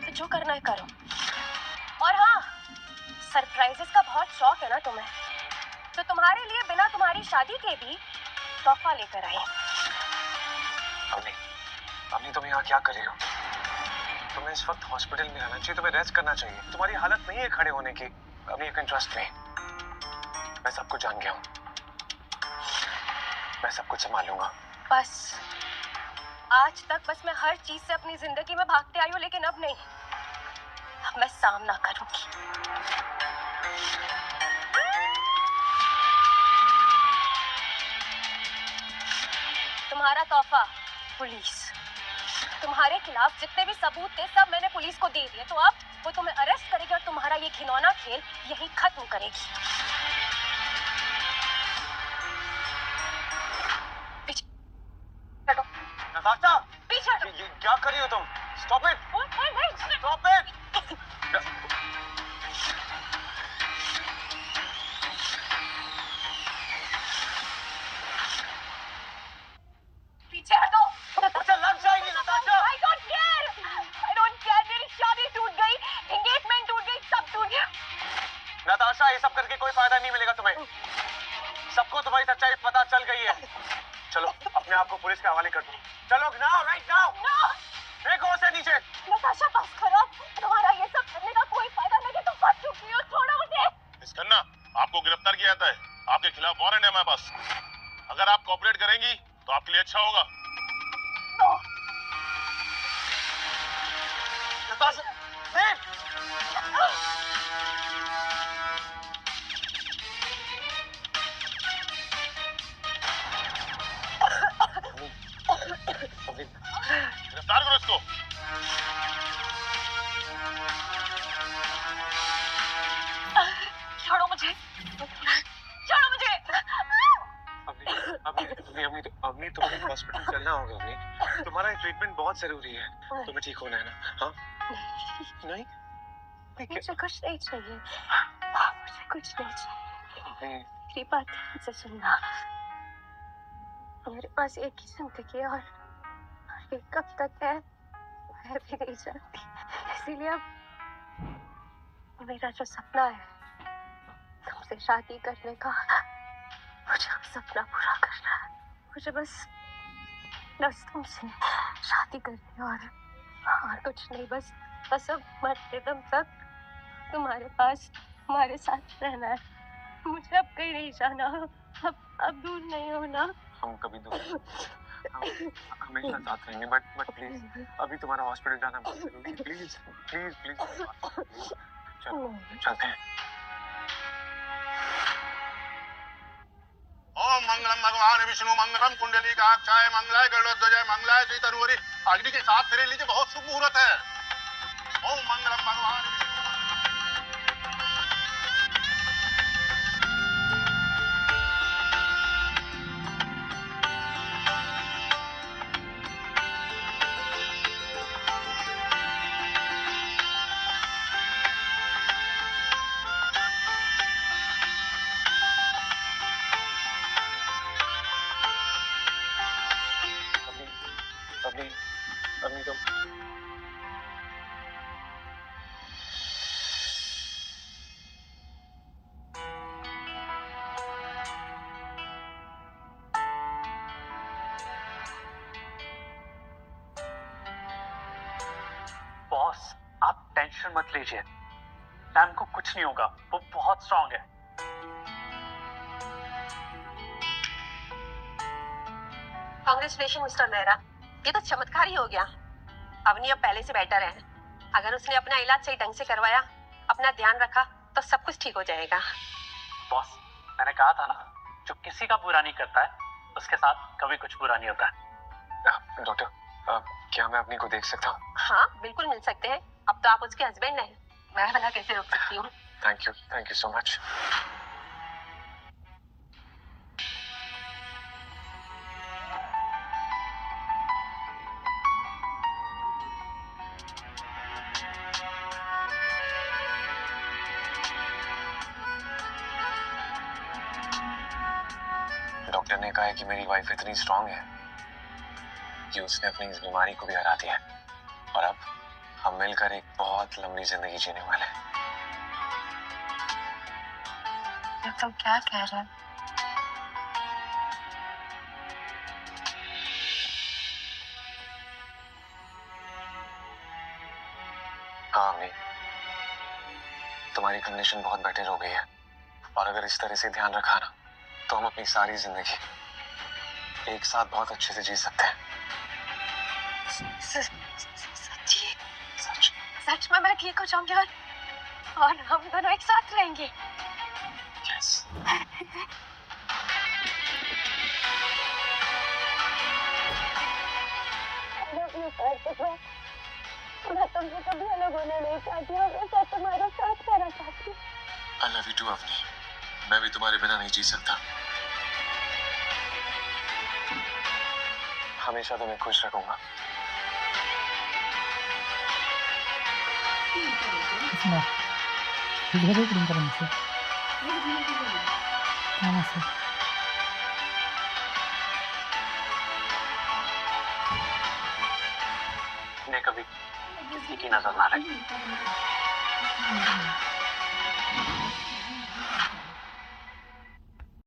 तो जो करना है करो। और हाँ, सरप्राइजेस का बहुत शौक है ना तुम्हें, तो तुम्हारे लिए बिना तुम्हारी शादी के भी तोहफा लेकर आई। अम्मी तुम यहाँ क्या कर रही हो? तुम्हें इस वक्त हॉस्पिटल में रहना चाहिए, तुम्हें रेस्ट करना चाहिए। तुम्हारी हालत नहीं है खड़े होने की। अम्मी यू कैन ट्रस्ट मी, मैं सब कुछ जान गया हूँ, मैं सब कुछ संभालूंगा। बस आज तक बस मैं हर चीज से अपनी जिंदगी में भागते आई हूँ, लेकिन अब नहीं। अब मैं सामना करूंगी। तुम्हारा तोहफा पुलिस। तुम्हारे खिलाफ जितने भी सबूत थे सब मैंने पुलिस को दे दिए, तो अब वो तुम्हें अरेस्ट करेगी और तुम्हारा ये घिनौना खेल यही खत्म करेगी। पीछे हटो। नताशा, पीछे हटो। ये क्या कर रही हो तुम? Stop it, stop it. पीछे हटो। मुझे लग जाएगी Natasha. I don't care. I don't care. मेरी शादी टूट गई, एंगेजमेंट टूट गई, सब टूट गया। नताशा, ये सब करके कोई फायदा नहीं मिलेगा तुम्हें। सबको तुम्हारी सच्चाई पता चल गई है। चलो अपने आप को पुलिस के हवाले कर दो। चलो नाउ, राइट नाउ। देखो उसे नीचे। नताशा बस करो, तुम्हारा ये सब करने का कोई फायदा नहीं, तुम फंस चुकी हो। छोड़ो मुझे। मिस खन्ना, आपको गिरफ्तार किया जाता है। आपके खिलाफ वारंट है हमारे पास। अगर आप कोऑपरेट करेंगी तो आपके लिए अच्छा होगा। नताशा, देव। गिरफ्तार करो इसको। छोड़ो मुझे, छोड़ो मुझे। अम्मी तुम्हें हॉस्पिटल चलना होगा। अम्मी तुम्हारा ट्रीटमेंट बहुत जरूरी है, तुम्हें ठीक होना है ना? हाँ नहीं, मुझे कुछ नहीं चाहिए, मुझे कुछ नहीं चाहिए। मेरी बात ध्यान से सुनना। मेरे पास एक ही जिंदगी है और ये कब तक है मैं भी नहीं जानती। इसीलिए अब मेरा जो सपना है तुमसे शादी करने का, मुझे अब सपना पूरा करना है। मुझे बस तुमसे शादी करनी और कुछ नहीं। बस अब मरते दम तक तुम्हारे पास तुम्हारे साथ रहना है। मुझे अब कहीं नहीं जाना, अब दूर नहीं होना। हम कभी दूर हमेशा साथ रहेंगे, बट प्लीज अभी तुम्हारा हॉस्पिटल जाना बहुत जरूरी है। प्लीज प्लीज प्लीज चलो चलते हैं। ओम मंगलम भगवान विष्णु मंगलम कुंडली काक्षाय मंगलाय गरुड़ध्वज मंगलाय तनो हरि। अग्नि के 7 फेरे लीजिए, बहुत शुभ मुहूर्त है। ओम मंगलम भगवान विष्णु। टेंशन मत लीजिए, मैम को कुछ नहीं होगा, वो बहुत स्ट्रांग है। कांग्रेचुलेशन मिस्टर मेहरा, ये तो चमत्कार ही हो गया। अवनी अब पहले से बेटर है। अगर उसने अपना इलाज सही ढंग से करवाया, अपना ध्यान रखा, तो सब कुछ ठीक हो जाएगा। बॉस, मैंने कहा था ना, जो किसी का बुरा नहीं करता है उसके साथ कभी कुछ बुरा नहीं होता है। डॉक्टर, क्या मैं अपनी को देख सकता हूँ? हाँ, बिल्कुल मिल सकते हैं। अब तो आप उसके हस्बैंड हैं। मैं भला कैसे रोक सकती हूँ? Thank you so much. Doctor ने कहा है कि मेरी वाइफ इतनी स्ट्रांग है कि उसने अपनी इस बीमारी को भी हरा दिया है, और अब हम मिलकर एक बहुत लंबी जिंदगी जीने वाले हैं। तुम क्या कह रहे हो? हाँ अम्मी, तुम्हारी कंडीशन बहुत बेटर हो गई है, और अगर इस तरह से ध्यान रखा ना, तो हम अपनी सारी जिंदगी एक साथ बहुत अच्छे से जी सकते हैं। सच्ची? सच। सच में मैं ठीक हो जाऊंगी और हम दोनों एक साथ रहेंगे। यस। मैं तुमसे कभी अलग होना नहीं चाहती हूँ, मैं तुम्हारा साथ रहना चाहती हूँ। I love you too, Avani. मैं भी तुम्हारे बिना नहीं जी सकता। हमेशा तुम्हें खुश रखूंगा। ने कभी किसी की नजर ना लगी।